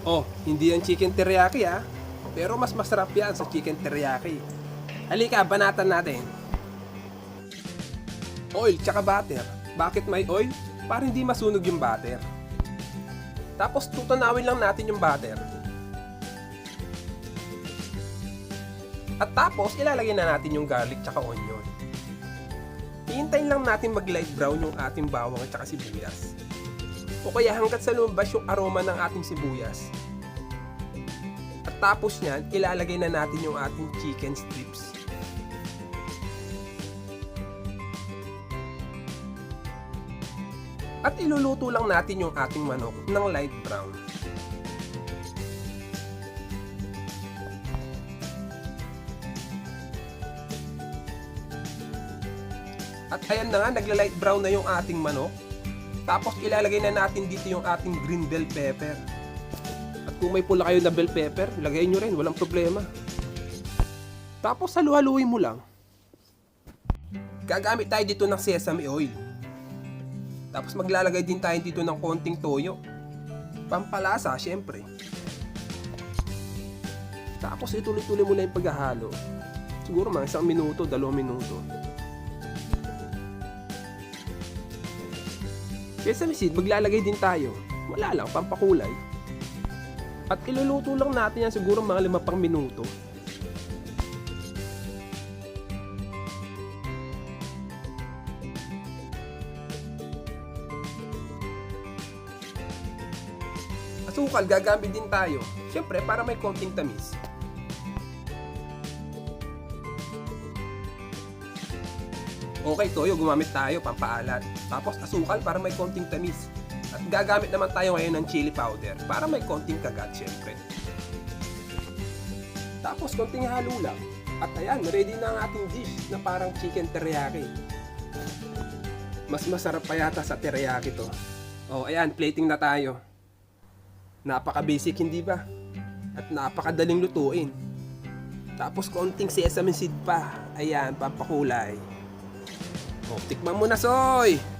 Oh, hindi yan chicken teriyaki ah. Pero mas masarap yan sa chicken teriyaki. Halika, banatan natin. Oil tsaka butter. Bakit may oil? Para hindi masunog yung butter. Tapos tutunawin lang natin yung butter. At tapos ilalagay na natin yung garlic tsaka onion. Hihintayin lang natin mag light brown yung ating bawang at tsaka sibuyas. O kaya hanggat sa lumabas yung aroma ng ating sibuyas. At tapos nyan, ilalagay na natin yung ating chicken strips. At iluluto lang natin yung ating manok ng light brown. At ayan na nga, nagla-light brown na yung ating manok. Tapos ilalagay na natin dito yung ating green bell pepper. At kung may pula kayo na bell pepper, ilagay nyo rin, walang problema. Tapos halu-haluin mo lang. Gagamit tayo dito ng sesame oil. Tapos maglalagay din tayo dito ng konting toyo. Pampalasa, syempre. Tapos ituloy-tuloy mo lang yung paghahalo. Siguro mga 1 minuto, 2 minuto. Sesame seed, maglalagay din tayo. Wala lang, pampakulay. At iluluto lang natin yan siguro mga 5 pang minuto. Asukal, gagamit din tayo. Siyempre, para may konting tamis. Okay, toyo, gumamit tayo, pampaalat. Tapos asukal para may konting tamis. At gagamit naman tayo ngayon ng chili powder para may konting kagat, syempre. Tapos konting halo lang. At ayan, ready na ang ating dish na parang chicken teriyaki. Mas masarap pa yata sa teriyaki to. Oh, ayan, plating na tayo. Napaka-basic, hindi ba? At napakadaling lutuin. Tapos konting sesame seed pa. Ayan, pampakulay. Oh, tikman mo na, Soy!